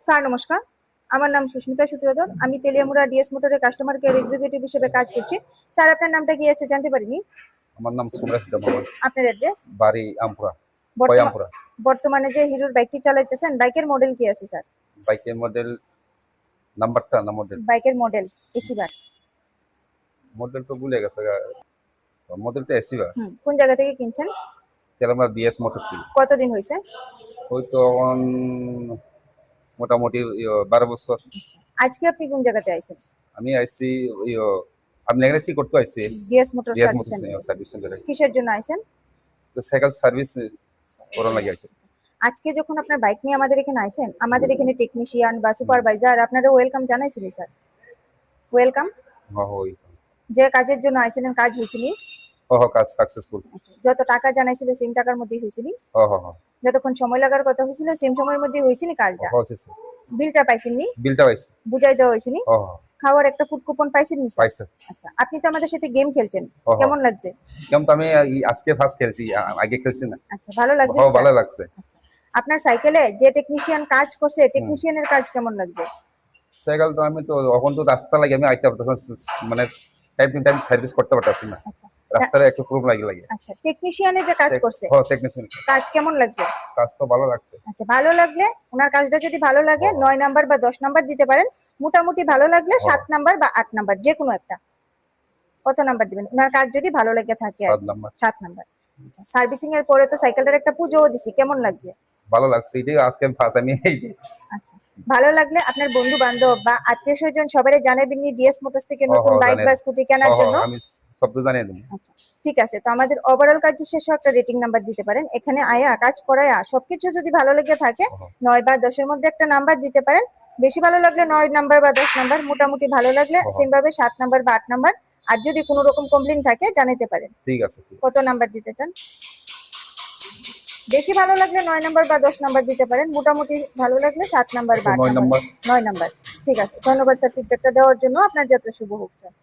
Sir নমস্কার, আমার নাম সুস্মিতা সূত্রধর। আমি তেলিয়ামুড়া ডিএস মোটরের কাস্টমার কেয়ার এক্সিকিউটিভ হিসেবে কাজ করছি। স্যার আপনার নামটা কি আছে জানতে পারিনি? আমার নাম সমরেশ দেববর্মন, আপনার অ্যাড্রেস? বাড়ি আমপুরা, বর্তমান আমপুরা। বর্তমানে যে হিরোর বাইকটি চালাইতেছেন, বাইকের মডেল কি আছে স্যার? বাইকের মডেল নাম্বারটা না মডেল বাইকের মডেল এসিবার। মডেল তো ভুলে গেছে। মডেলটা এসিবা। কোন জায়গা থেকে কিনছেন? তেলামার বিএস মোটর 3। কতদিন হয়েছে? হয়তো মোটামুটি 12 বছর। আজকে আপনি কোন জায়গাতে আইছেন? আমি আইসি আপনি এখানে কি করতে আইসি? DS motor DS service motor centre. Service সেন্টারে। কিসের জন্য আইছেন? তো সাইকেল সার্ভিস করার লাগে আইছি। আজকে যখন আপনার বাইক নিয়ে আমাদের এখানে আইছেন, আমাদের এখানে টেকনিশিয়ান বা সুপারভাইজার আপনারা ওয়েলকাম জানাইছিলেন স্যার। ওয়েলকাম। হ্যাঁ হই। যে কাজের জন্য আইছিলেন কাজ হয়েছিল? কাজ সাকসেসফুল। যত টাকা জানাইছিল সেম টাকার মধ্যেই হয়েছিল? হ্যাঁ। যতক্ষণ সময় লাগার কথা হয়েছিল সেম সময়ের মধ্যে হয়েছিল কাজটা? হয়েছে। বিলটা পাইছেননি? বিলটা পাইছি। বুঝাই দেওয়া হয়েছিল? হ্যাঁ। খাওয়ার একটা ফুড কুপন পাইছেননি স্যার? পাইছে। আচ্ছা, আপনি তো আমাদের সাথে গেম খেলছেন, কেমন লাগছে? কেমন তো আমি আজকে ফার্স্ট খেলছি, আগে খেলছি না। আচ্ছা, ভালো লাগছে? ভালো লাগছে। আচ্ছা, আপনার সাইকেলে যে টেকনিশিয়ান কাজ করছে, টেকনিশিয়ানের কাজ কেমন লাগছে? সাইকেল তো আমি তো এখন তো রাস্তা লাগে আমি আইতে পারতেছি, মানে টাইম টু টাইম সার্ভিস করতে পারতেছি না। আচ্ছা, রাস্তায় একটু প্রবলেম লাগে। আচ্ছা, টেকনিশিয়ানে যে কাজ করছে, টেকনিশিয়ান কাজ কেমন লাগছে? কাজ তো ভালো লাগছে। আচ্ছা, ভালো লাগলে ওনার কাজটা যদি ভালো লাগে 9 নাম্বার বা 10 নাম্বার দিতে পারেন। মোটামুটি ভালো লাগলে 7 নাম্বার বা 8 নাম্বার যে কোনো একটা। কত নাম্বার দিবেন ওনার কাজ যদি ভালো লেগে থাকে? 7 নাম্বার। 7 নাম্বার। আচ্ছা, সার্ভিসিং এর পরে তো সাইকেলটার একটা পুজোও দিছি, কেমন লাগছে? ভালো লাগছে, এটাই আজকে ফার্স্ট আমি। আচ্ছা, ভালো লাগলে আপনার বন্ধু বান্ধব বা আত্মীয় স্বজন সবাই জানাবেন ডিএস মোটরস থেকে নতুন বাইক বা স্কুটি কেনার জন্য। আমি সব তো জানিয়ে দেব। আচ্ছা, ঠিক আছে। তো আমাদের ওভারঅল কাজ শেষে একটা রেটিং নাম্বার দিতে পারেন। এখানে আয়া কাজ করায়া সবকিছু যদি ভালো লেগে থাকে 9 বা 10 এর মধ্যে একটা নাম্বার দিতে পারেন। বেশি ভালো লাগলে 9 নাম্বার বা 10 নাম্বার, মোটামুটি ভালো লাগলে সেম ভাবে 7 নাম্বার বা 8 নাম্বার। আর যদি কোনো রকম কমপ্লেইন থাকে জানাতে পারেন। ঠিক আছে। কত নাম্বার দিতে চান? বেশি ভালো লাগলে 9 নাম্বার বা 10 নাম্বার দিতে পারেন, মোটামুটি ভালো লাগলে 7 নাম্বার বা 8 নাম্বার। 9 নাম্বার। ঠিক আছে, ধন্যবাদ স্যার ফিডব্যাকটা দেওয়ার জন্য। আপনার যাত্রা শুভ হোক স্যার।